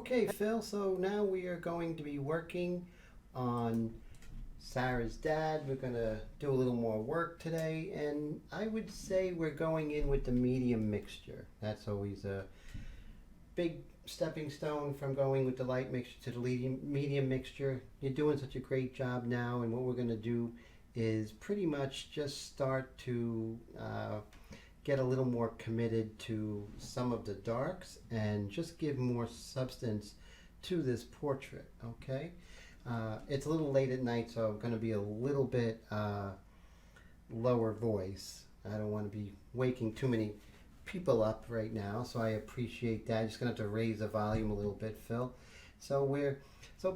Okay, Phil, so now we are going to be working on Sarah's dad. We're going to do a little more work today, and I would say we're going in with the medium mixture. That's always a big stepping stone from going with the light mixture to the medium mixture. You're doing such a great job now, and what we're going to do is pretty much just start to get a little more committed to some of the darks and just give more substance to this portrait, okay? It's a little late at night, so I'm going to be a little bit lower voice. I don't want to be waking too many people up right now, so I appreciate that. I'm just going to have to raise the volume a little bit, Phil. So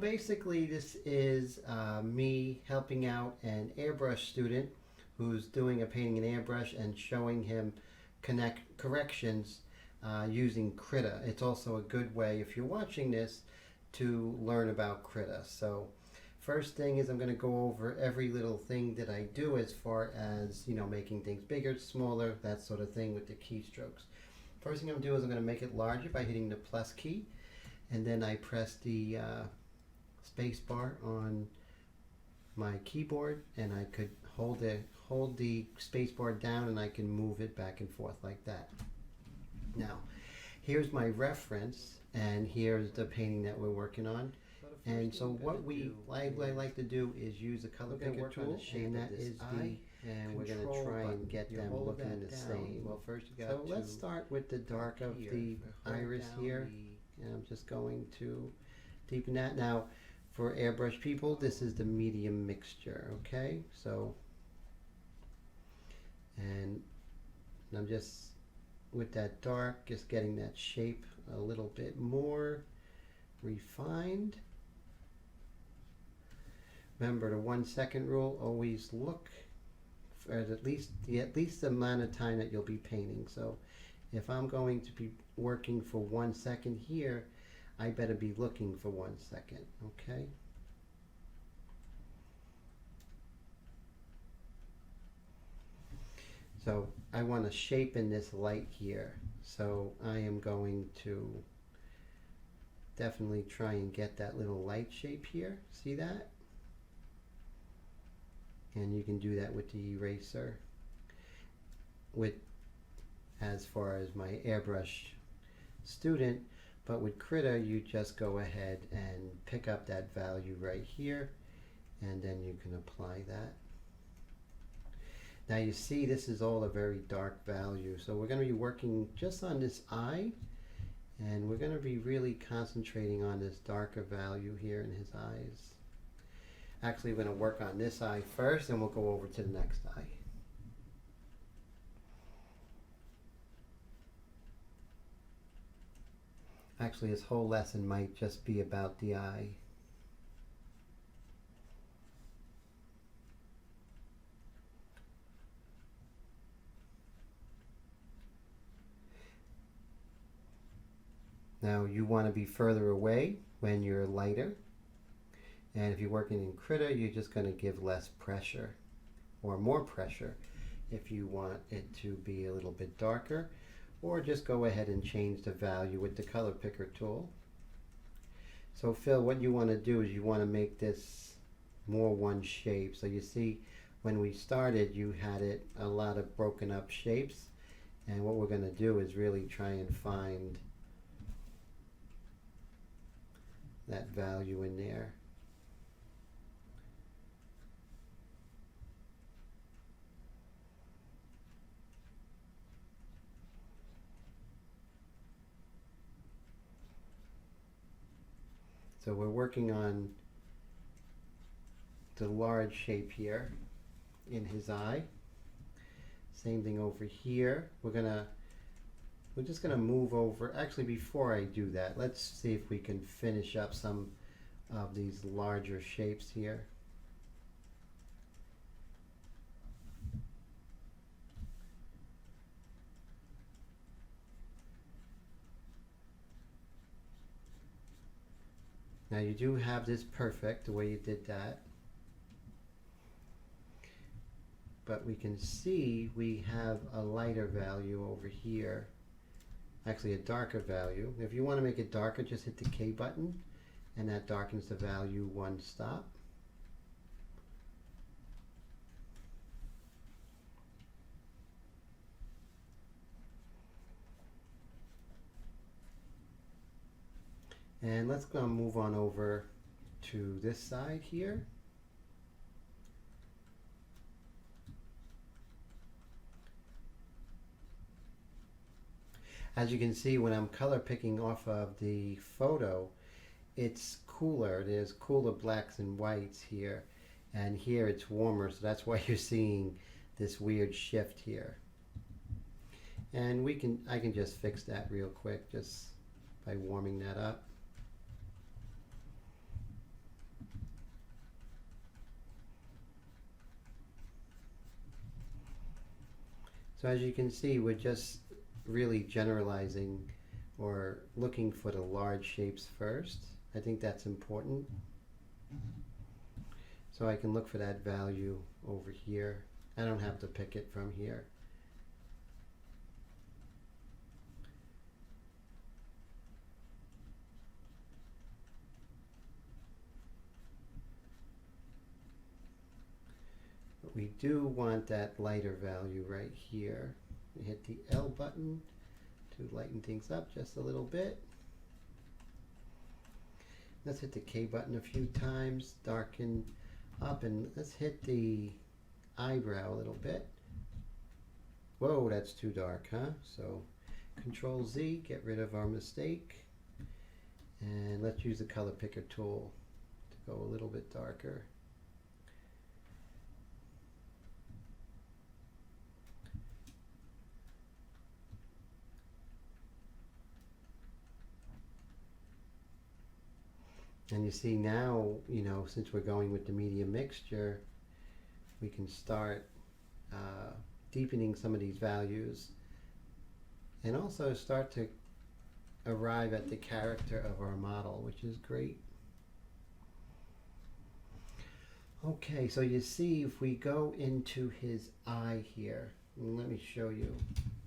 basically this is me helping out an airbrush student who's doing a painting in airbrush and showing him corrections using Krita. It's also a good way, if you're watching this, to learn about Krita. So first thing is I'm going to go over every little thing that I do as far as, you know, making things bigger, smaller, that sort of thing with the keystrokes. First thing I'm going to do is I'm going to make it larger by hitting the plus key, and then I press the space bar on my keyboard, and I could hold the space bar down and I can move it back and forth like that. Now, here's my reference, and here's the painting that we're working on. And so what I like to do is use the color picker tool, and that is the, and we're going to try and get them looking the same. Well, first you got so let's start with the dark of the iris here, and I'm just going to deepen that. Now, for airbrush people, this is the medium mixture, okay? So, and I'm just, with that dark, just getting that shape a little bit more refined. Remember the 1 second rule, always look for at least the amount of time that you'll be painting. So if I'm going to be working for 1 second here, I better be looking for 1 second, okay? So I want to shape in this light here. So I am going to definitely try and get that little light shape here. See that? And you can do that with the eraser. With as far as my airbrush student, but with Krita you just go ahead and pick up that value right here, and then you can apply that. Now you see this is all a very dark value, so we're going to be working just on this eye, and we're going to be really concentrating on this darker value here in his eyes. Actually, we're going to work on this eye first, and we'll go over to the next eye. Actually, this whole lesson might just be about the eye. Now you want to be further away when you're lighter, and if you're working in Krita, you're just going to give less pressure or more pressure if you want it to be a little bit darker, or just go ahead and change the value with the color picker tool. So Phil, what you want to do is you want to make this more one shape. So you see when we started you had it a lot of broken up shapes, and what we're going to do is really try and find that value in there. So we're working on the large shape here in his eye. Same thing over here. We're just going to move over. Actually, before I do that, let's see if we can finish up some of these larger shapes here. Now you do have this perfect the way you did that, but we can see we have a lighter value over here actually a darker value. If you want to make it darker, just hit the K button, and that darkens the value one stop. And let's go move on over to this side here. As you can see, when I'm color picking off of the photo, it's cooler. There's cooler blacks and whites here, and here it's warmer, so that's why you're seeing this weird shift here. And I can just fix that real quick just by warming that up. So as you can see, we're just really generalizing or looking for the large shapes first. I think that's important. So I can look for that value over here. I don't have to pick it from here. But we do want that lighter value right here. Hit the L button to lighten things up just a little bit. Let's hit the K button a few times, darken up, and let's hit the eyebrow a little bit. Whoa, that's too dark, huh? So Control Z, get rid of our mistake, and let's use the color picker tool to go a little bit darker. And you see now, since we're going with the medium mixture, we can start deepening some of these values and also start to arrive at the character of our model, which is great. Okay, so you see if we go into his eye here, let me show you.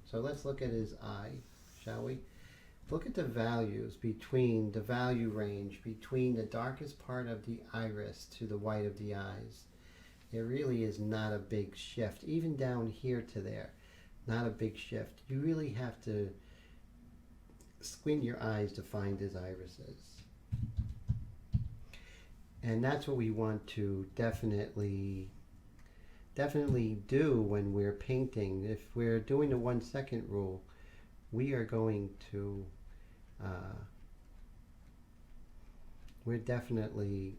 So let's look at his eye, shall we? Look at the values between the value range between the darkest part of the iris to the white of the eyes. There really is not a big shift, even down here to there, not a big shift. You really have to squint your eyes to find his irises. And that's what we want to definitely do when we're painting. If we're doing the 1 second rule, we are going to we're definitely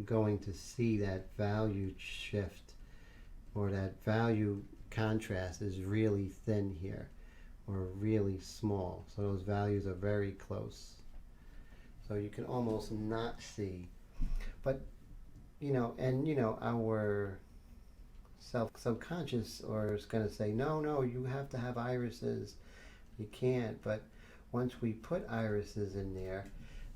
going to see that value shift, or that value contrast is really thin here or really small. So those values are very close. So you can almost not see. But our subconscious is going to say, no, you have to have irises. You can't. But once we put irises in there,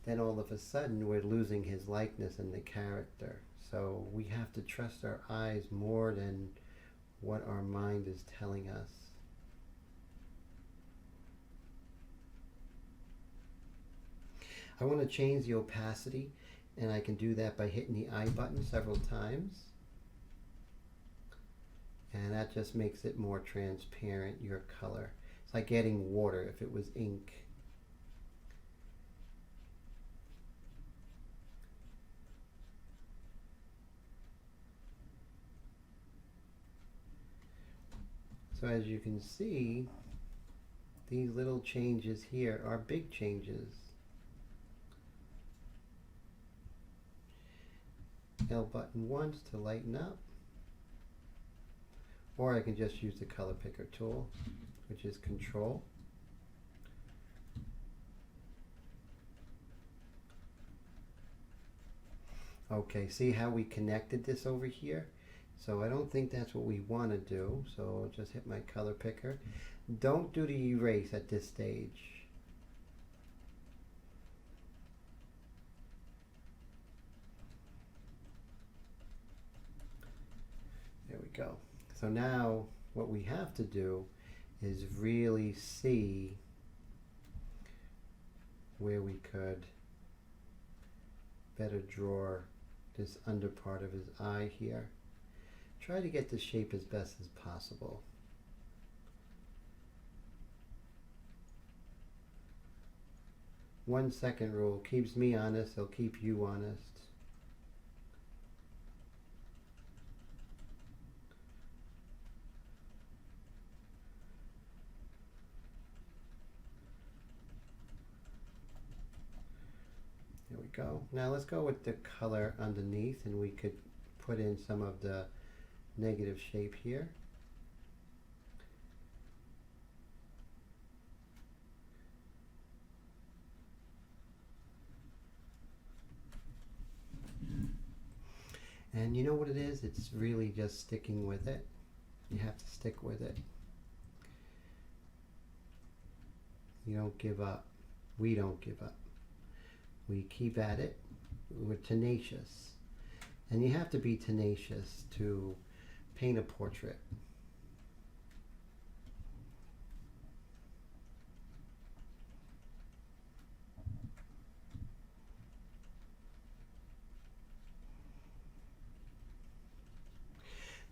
then all of a sudden we're losing his likeness and the character. So we have to trust our eyes more than what our mind is telling us. I want to change the opacity, and I can do that by hitting the I button several times. And that just makes it more transparent, your color. It's like adding water if it was ink. So as you can see, these little changes here are big changes. L button once to lighten up, or I can just use the color picker tool, which is Control. Okay, see how we connected this over here? So I don't think that's what we want to do, so I'll just hit my color picker. Don't do the erase at this stage. There we go. So now what we have to do is really see where we could better draw this under part of his eye here. Try to get the shape as best as possible. One second rule keeps me honest, it'll keep you honest. There we go. Now let's go with the color underneath, and we could put in some of the negative shape here. And you know what it is? It's really just sticking with it. You have to stick with it. You don't give up. We don't give up. We keep at it. We're tenacious. And you have to be tenacious to paint a portrait.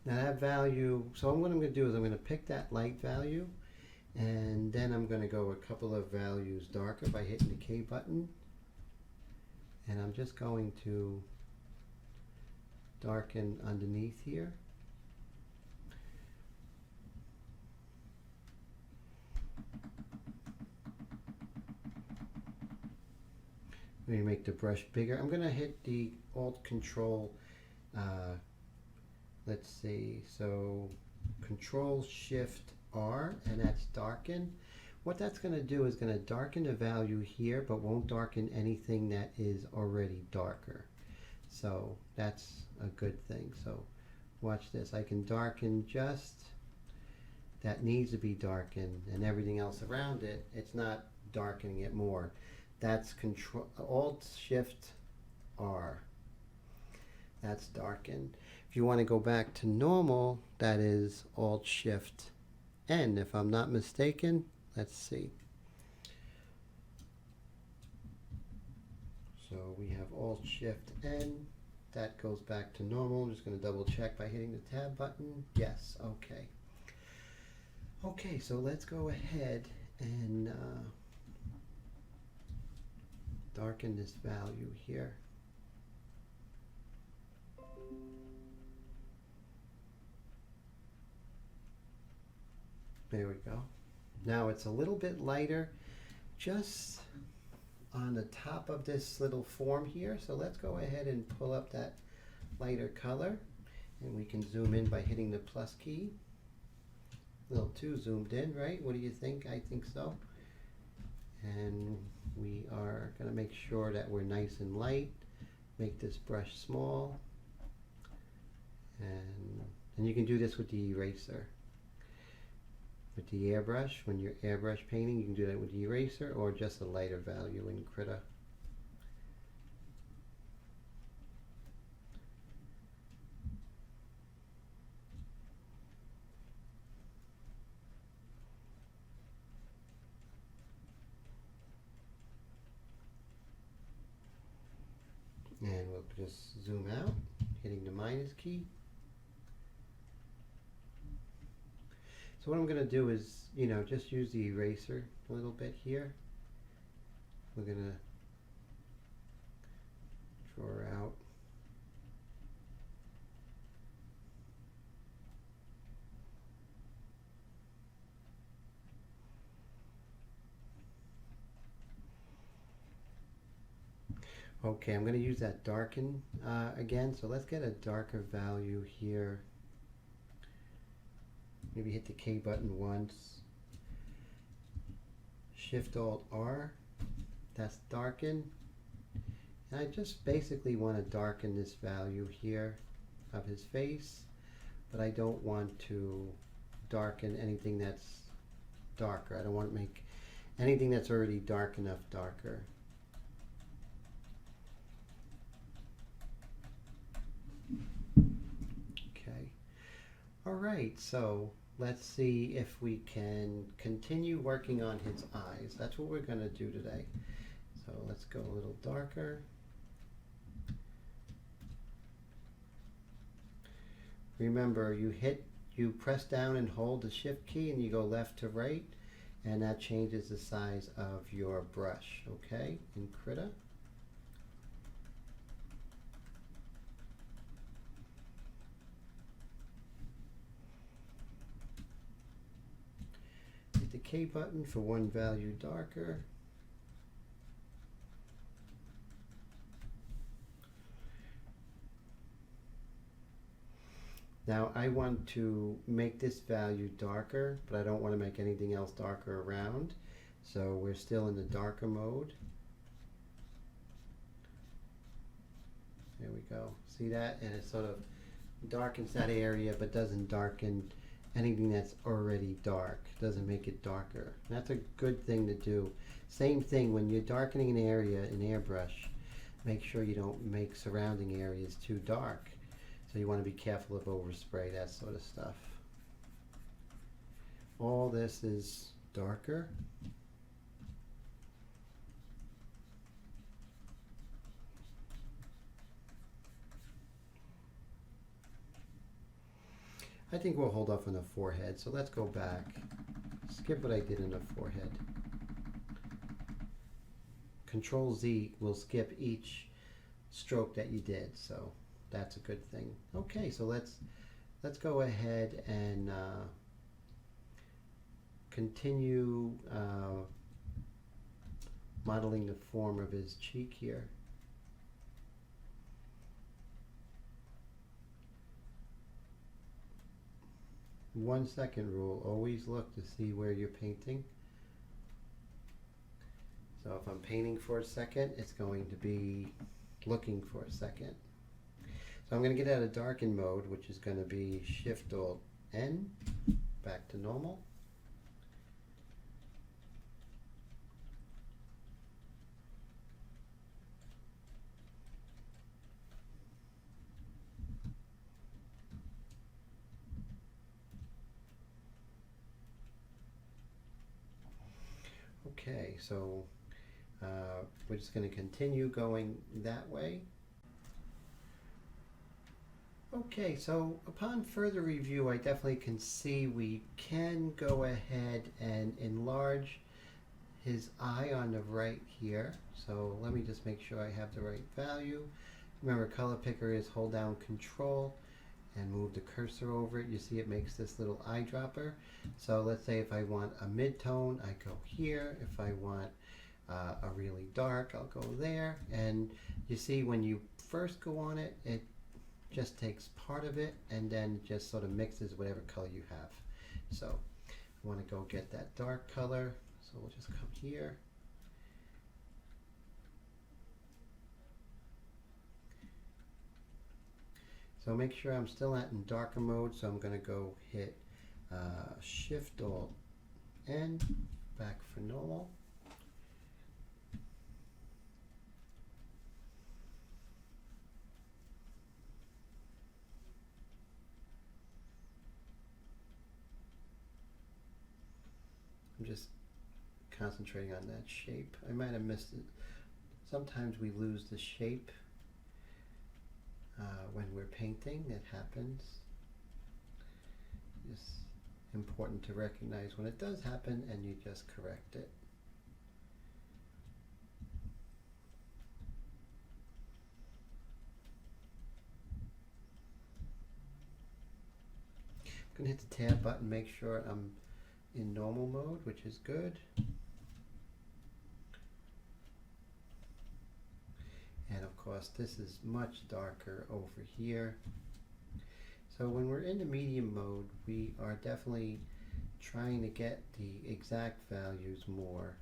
Now that value, so what I'm going to do is I'm going to pick that light value, and then I'm going to go a couple of values darker by hitting the K button. And I'm just going to darken underneath here. I'm going to make the brush bigger. I'm going to hit the Alt Control, let's see, so Control Shift R, and that's darken. What that's going to do is going to darken the value here, but won't darken anything that is already darker. So that's a good thing. So watch this. I can darken just that needs to be darkened, and everything else around it, it's not darkening it more. That's Control Alt Shift R. That's darkened. If you want to go back to normal, that is Alt Shift N, if I'm not mistaken. Let's see. So we have Alt Shift N. That goes back to normal. I'm just going to double check by hitting the tab button. Yes, okay. Okay, so let's go ahead and darken this value here. There we go. Now it's a little bit lighter just on the top of this little form here. So let's go ahead and pull up that lighter color, and we can zoom in by hitting the plus key. A little too zoomed in, right? What do you think? I think so. And we are going to make sure that we're nice and light. Make this brush small. And you can do this with the eraser. With the airbrush, when you're airbrush painting, you can do that with the eraser or just a lighter value in Krita. And we'll just zoom out, hitting the minus key. So what I'm going to do is, just use the eraser a little bit here. We're going to draw out. Okay, I'm going to use that darken again. So let's get a darker value here. Maybe hit the K button once. Shift Alt R. That's darken. And I just basically want to darken this value here of his face, but I don't want to darken anything that's darker. I don't want to make anything that's already dark enough darker. Okay. All right, so let's see if we can continue working on his eyes. That's what we're going to do today. let's go a little darker. Remember, you press down and hold the shift key and you go left to right, and that changes the size of your brush, okay, in Krita. Hit the K button for one value darker. Now I want to make this value darker, but I don't want to make anything else darker around. So we're still in the darker mode. There we go. See that? And it sort of darkens that area, but doesn't darken anything that's already dark. Doesn't make it darker. And that's a good thing to do. Same thing when you're darkening an area in Airbrush, make sure you don't make surrounding areas too dark. So you want to be careful of overspray, that sort of stuff. All this is darker. I think we'll hold off on the forehead, so let's go back. Skip what I did in the forehead. Control Z will skip each stroke that you did, so that's a good thing. Okay, so let's go ahead and continue modeling the form of his cheek here. One second rule, always look to see where you're painting. So if I'm painting for a second, it's going to be looking for a second. So I'm going to get out of darken mode, which is going to be Shift-Alt-N, back to normal. Okay, so we're just going to continue going that way. Okay, so upon further review, I definitely can see we can go ahead and enlarge his eye on the right here. So let me just make sure I have the right value. Remember, color picker is hold down Control and move the cursor over it. You see it makes this little eyedropper. So let's say if I want a mid-tone, I go here. If I want a really dark, I'll go there. And you see when you first go on it, it just takes part of it and then just sort of mixes whatever color you have. So I want to go get that dark color. So we'll just come here. So make sure I'm still in darker mode, so I'm going to go hit Shift-Alt-N, back for normal. I'm just concentrating on that shape. I might have missed it. Sometimes we lose the shape when we're painting. It happens. It's important to recognize when it does happen and you just correct it. I'm going to hit the tab button, make sure I'm in normal mode, which is good. And of course this is much darker over here. So when we're in the medium mode, we are definitely trying to get the exact values more.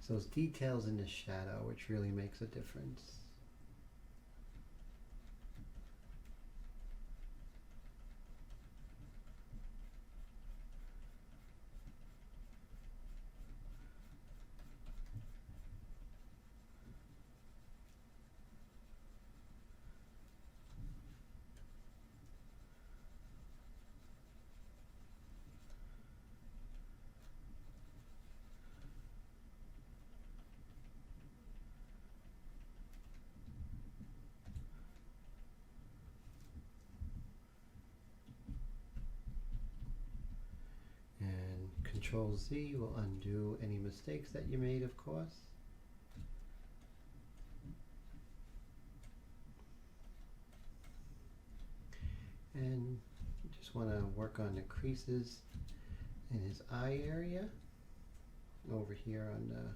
It's those details in the shadow which really makes a difference. Control Z will undo any mistakes that you made, of course. And you just want to work on the creases in his eye area over here on the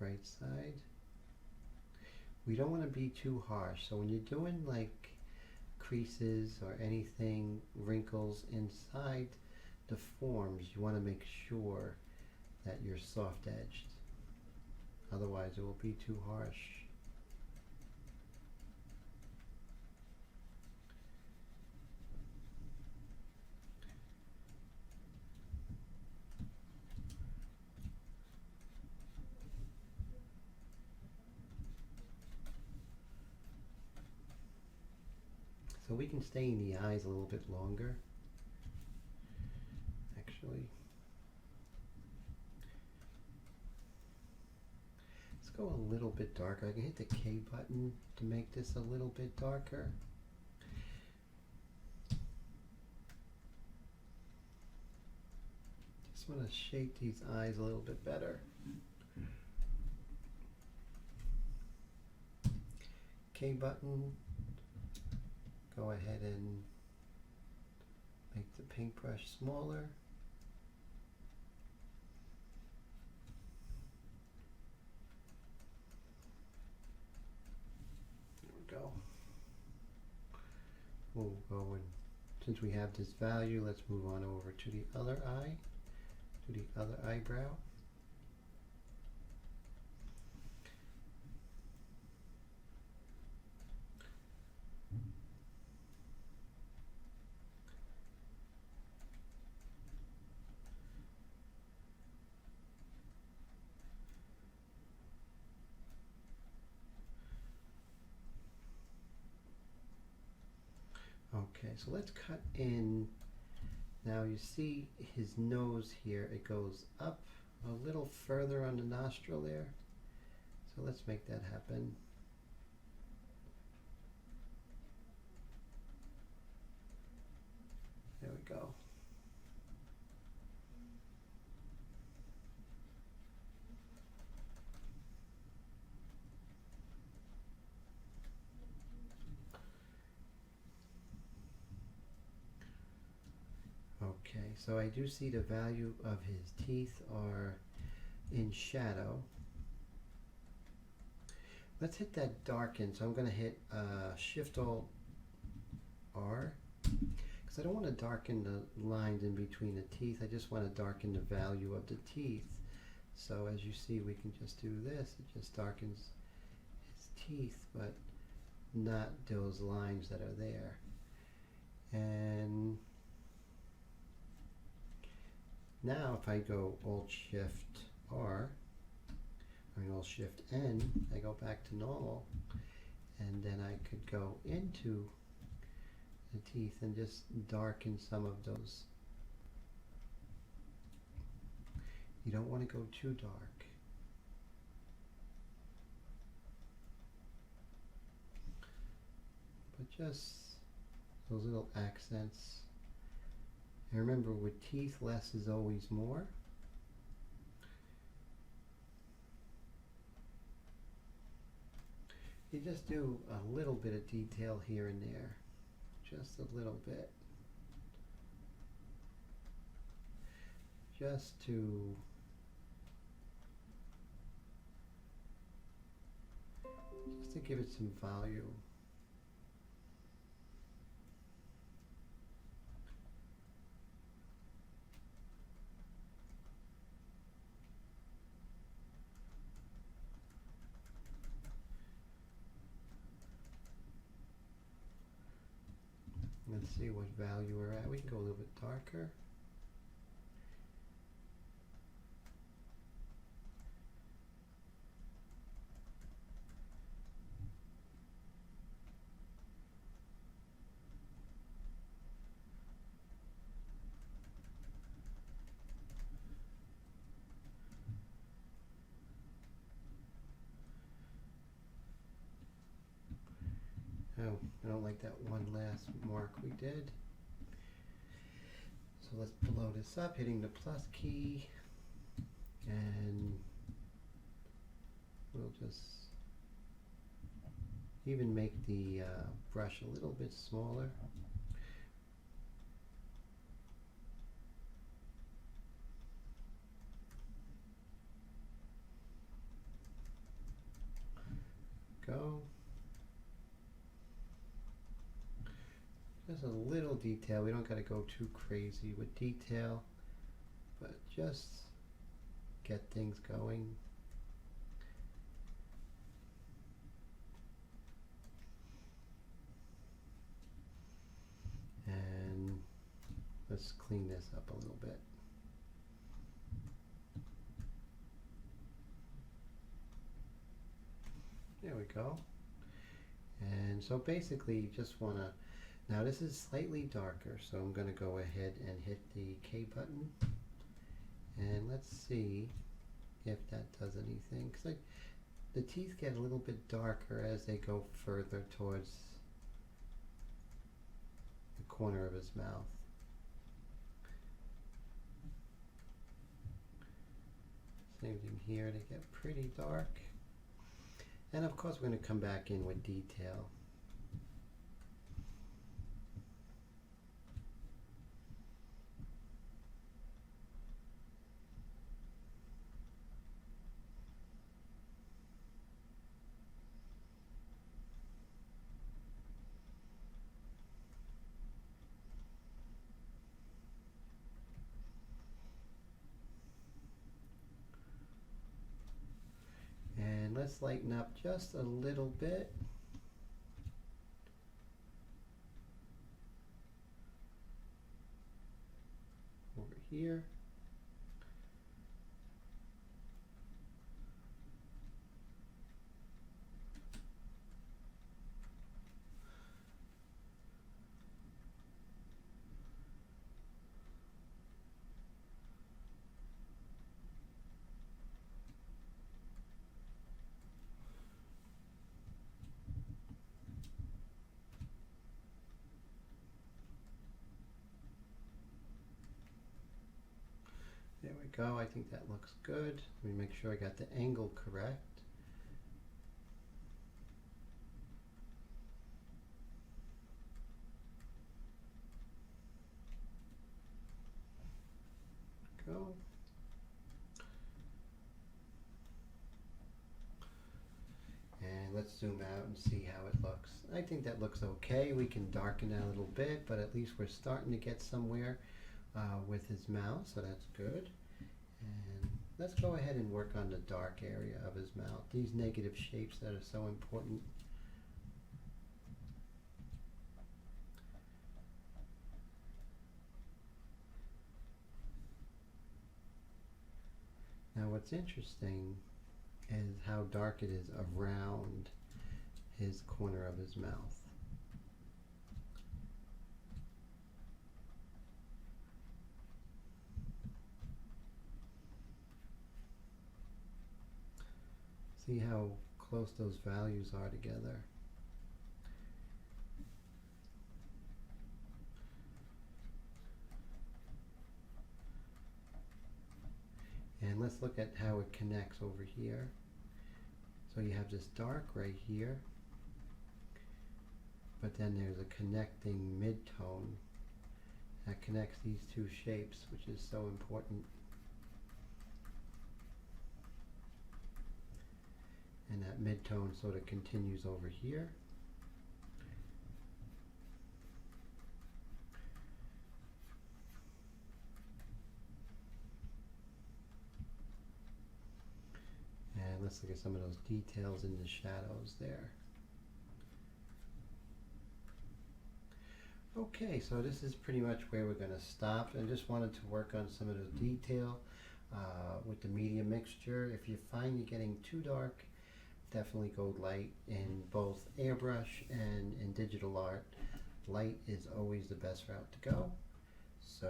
right side. We don't want to be too harsh, so when you're doing like creases or anything, wrinkles inside the forms, you want to make sure that you're soft edged. Otherwise it will be too harsh. So we can stay in the eyes a little bit longer, actually. Let's go a little bit darker. I can hit the K button to make this a little bit darker. Just want to shape these eyes a little bit better. K button. Go ahead and make the paintbrush smaller. There we go. We'll go and, since we have this value, let's move on over to the other eye, to the other eyebrow. Okay, so let's cut in. Now you see his nose here, it goes up a little further on the nostril there. So let's make that happen. There we go. Okay, so I do see the value of his teeth are in shadow. Let's hit that darken. So I'm going to hit Shift Alt R because I don't want to darken the lines in between the teeth. I just want to darken the value of the teeth. So as you see, we can just do this. It just darkens his teeth, but not those lines that are there. And now if I go Alt Shift R, Alt Shift N, I go back to normal, and then I could go into the teeth and just darken some of those. You don't want to go too dark. But just those little accents. And remember, with teeth, less is always more. You just do a little bit of detail here and there. Just a little bit. Just to give it some value. see what value we're at. We can go a little bit darker. Oh, I don't like that one last mark we did. So let's blow this up, hitting the plus key, and we'll just even make the brush a little bit smaller. Go. Just a little detail. We don't got to go too crazy with detail, but just get things going. And let's clean this up a little bit. There we go. And so basically you just want to, now this is slightly darker, so I'm going to go ahead and hit the K button, and let's see if that does anything, because the teeth get a little bit darker as they go further towards the corner of his mouth. Same thing here, they get pretty dark. And of course we're going to come back in with detail. And let's lighten up just a little bit. Over here. There we go. I think that looks good. Let me make sure I got the angle correct. Go. And let's zoom out and see how it looks. I think that looks okay. We can darken it a little bit, but at least we're starting to get somewhere with his mouth, so that's good. And let's go ahead and work on the dark area of his mouth. These negative shapes that are so important. Now what's interesting is how dark it is around his corner of his mouth. See how close those values are together. And let's look at how it connects over here. So you have this dark right here, but then there's a connecting mid-tone that connects these two shapes, which is so important. And that mid-tone sort of continues over here. And let's look at some of those details in the shadows there. Okay, so this is pretty much where we're going to stop. I just wanted to work on some of the detail with the medium mixture. If you find you're getting too dark, definitely go light in both airbrush and in digital art. Light is always the best route to go. So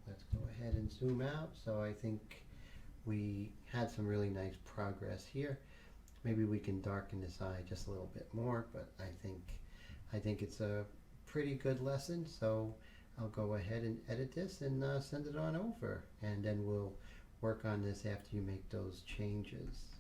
let's go ahead and zoom out. So I think we had some really nice progress here. Maybe we can darken this eye just a little bit more, but I think it's a pretty good lesson. So I'll go ahead and edit this and send it on over, and then we'll work on this after you make those changes.